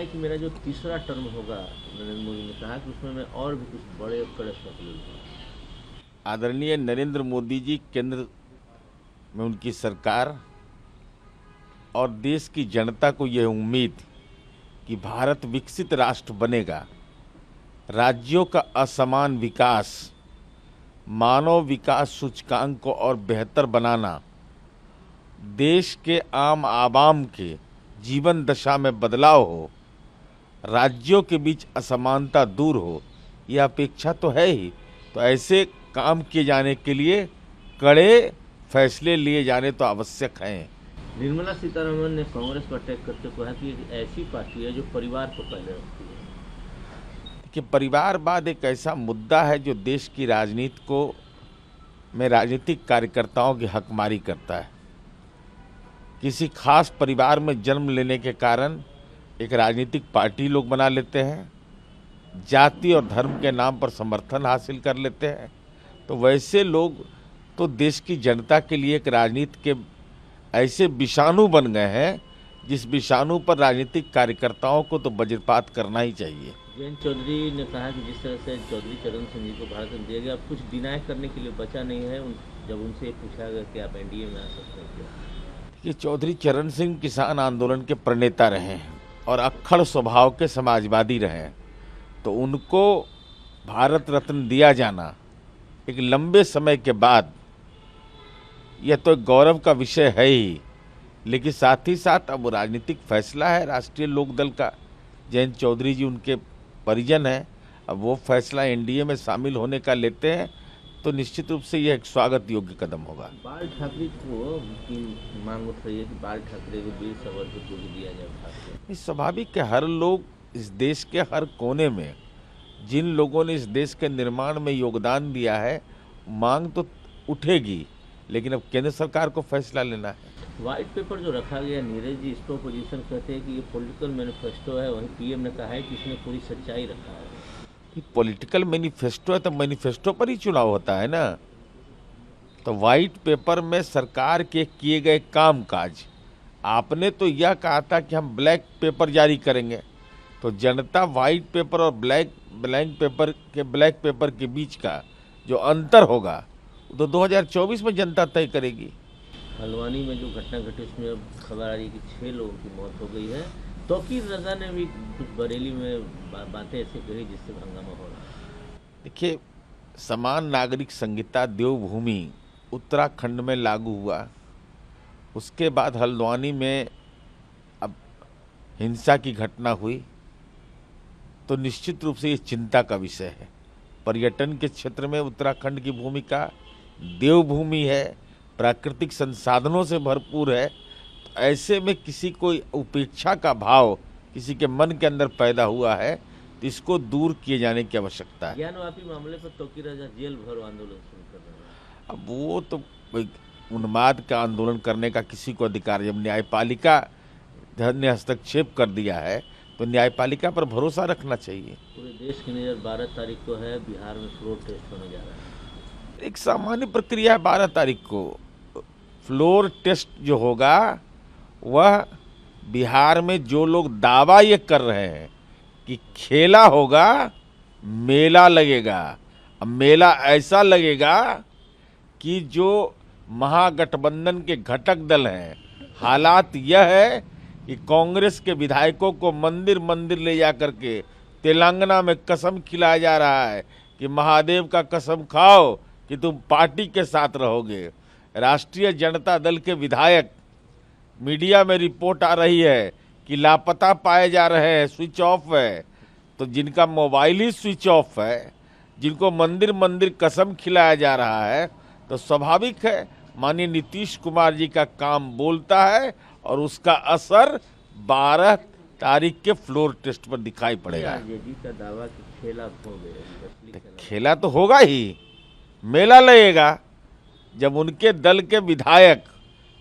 है कि मेरा जो तीसरा टर्म होगा, नरेंद्र मोदी ने कहा कि उसमें मैं और भी कुछ बड़े कड़े स्टेप लूंगा। आदरणीय नरेंद्र मोदी जी केंद्र में उनकी सरकार और देश की जनता को यह उम्मीद कि भारत विकसित राष्ट्र बनेगा, राज्यों का असमान विकास, मानव विकास सूचकांक को और बेहतर बनाना, देश के आम आवाम के जीवन दशा में बदलाव हो, राज्यों के बीच असमानता दूर हो, यह अपेक्षा तो है ही। तो ऐसे काम किए जाने के लिए कड़े फैसले लिए जाने तो आवश्यक हैं। निर्मला सीतारमण ने कांग्रेस को अटैक करते कहा कि एक ऐसी पार्टी है जो परिवार को पहले रखती है। कि परिवारवाद एक ऐसा मुद्दा है जो देश की राजनीति को में राजनीतिक कार्यकर्ताओं की हकमारी करता है। किसी खास परिवार में जन्म लेने के कारण एक राजनीतिक पार्टी लोग बना लेते हैं, जाति और धर्म के नाम पर समर्थन हासिल कर लेते हैं। तो वैसे लोग तो देश की जनता के लिए एक राजनीति के ऐसे विषाणु बन गए हैं जिस विषाणु पर राजनीतिक कार्यकर्ताओं को तो वज्रपात करना ही चाहिए। जयंत चौधरी ने कहा कि जिस तरह से चौधरी चरण सिंह जी को भारत में दिया गया, अब कुछ डिनाई करने के लिए बचा नहीं है। जब उनसे पूछा गया कि आप एनडीए में आ सकते हैं क्या? कि चौधरी चरण सिंह किसान आंदोलन के प्रणेता रहे हैं और अक्खड़ स्वभाव के समाजवादी रहे हैं, तो उनको भारत रत्न दिया जाना एक लंबे समय के बाद यह तो एक गौरव का विषय है ही, लेकिन साथ ही साथ अब राजनीतिक फैसला है राष्ट्रीय लोकदल का। जयंत चौधरी जी उनके परिजन हैं, अब वो फैसला एनडीए में शामिल होने का लेते हैं तो निश्चित रूप से यह एक स्वागत योग्य कदम होगा। बाल ठाकरे को की मांग उठ रही है कि बाल ठाकरे को वीर सावरकर को भी दिया जाए भारत में। स्वाभाविक है, हर लोग इस देश के हर कोने में जिन लोगों ने इस देश के निर्माण में योगदान दिया है, मांग तो उठेगी, लेकिन अब केंद्र सरकार को फैसला लेना है। व्हाइट पेपर जो रखा गया, नीरज जी इसको अपोजिशन कहते हैं कि ये पॉलिटिकल मैनिफेस्टो है, वहीं पीएम ने कहा है कि इसमें पूरी सच्चाई रखा है। पॉलिटिकल मैनिफेस्टो है तो मैनिफेस्टो पर ही चुनाव होता है ना। तो व्हाइट पेपर में सरकार के किए गए कामकाज, आपने तो यह कहा था कि हम ब्लैक पेपर जारी करेंगे, तो जनता व्हाइट पेपर और ब्लैक पेपर के बीच का जो अंतर होगा तो 2024 में जनता तय करेगी। हल्द्वानी में जो घटना घटी उसमें अब खबर आ रही है कि 6 लोगों की मौत हो गई है। तौकीर रजा ने भी कुछ बरेली में बातें ऐसे कही जिससे हंगामा हो रहा है। देखिए, समान नागरिक संहिता देवभूमि उत्तराखंड में लागू हुआ, उसके बाद हल्द्वानी में अब हिंसा की घटना हुई, तो निश्चित रूप से ये चिंता का विषय है। पर्यटन के क्षेत्र में उत्तराखंड की भूमिका देवभूमि है, प्राकृतिक संसाधनों से भरपूर है। तो ऐसे में किसी को उपेक्षा का भाव किसी के मन के अंदर पैदा हुआ है, तो इसको दूर किए जाने की आवश्यकता है। ज्ञानवापी मामले पर तौकीर रजा जेल भरो आंदोलन शुरू कर रहे हैं। अब वो तो उन्माद का आंदोलन करने का किसी को अधिकार, जब न्यायपालिका ने हस्तक्षेप कर दिया है तो न्यायपालिका पर भरोसा रखना चाहिए। पूरे देश की नज़र 12 तारीख को है, बिहार में फ्लोर टेस्ट होने जा रहा है। एक सामान्य प्रक्रिया है। 12 तारीख को फ्लोर टेस्ट जो होगा, वह बिहार में जो लोग दावा ये कर रहे हैं कि खेला होगा, मेला लगेगा। अब मेला ऐसा लगेगा कि जो महागठबंधन के घटक दल हैं, हालात यह है कि कांग्रेस के विधायकों को मंदिर मंदिर ले जा करके तेलंगाना में कसम खिलाया जा रहा है कि महादेव का कसम खाओ कि तुम पार्टी के साथ रहोगे। राष्ट्रीय जनता दल के विधायक, मीडिया में रिपोर्ट आ रही है कि लापता पाए जा रहे हैं, स्विच ऑफ है। तो जिनका मोबाइल ही स्विच ऑफ है, जिनको मंदिर मंदिर कसम खिलाया जा रहा है, तो स्वाभाविक है माननीय नीतीश कुमार जी का काम बोलता है और उसका असर 12 तारीख के फ्लोर टेस्ट पर दिखाई पड़ेगा। आरजेडी का दावा कि खेला हो गया, खेला तो होगा ही, मेला लगेगा। जब उनके दल के विधायक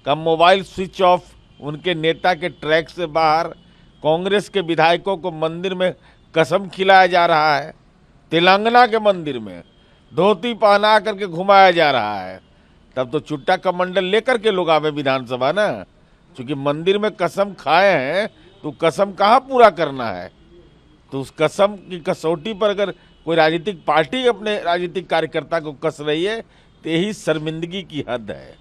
का मोबाइल स्विच ऑफ, उनके नेता के ट्रैक से बाहर, कांग्रेस के विधायकों को मंदिर में कसम खिलाया जा रहा है, तेलंगाना के मंदिर में धोती पहना करके घुमाया जा रहा है, तब तो चुट्टा कमंडल लेकर के लोग आवे विधानसभा ना। क्योंकि मंदिर में कसम खाए हैं तो कसम कहाँ पूरा करना है। तो उस कसम की कसौटी पर अगर कोई राजनीतिक पार्टी अपने राजनीतिक कार्यकर्ता को कस रही है तो यही शर्मिंदगी की हद है।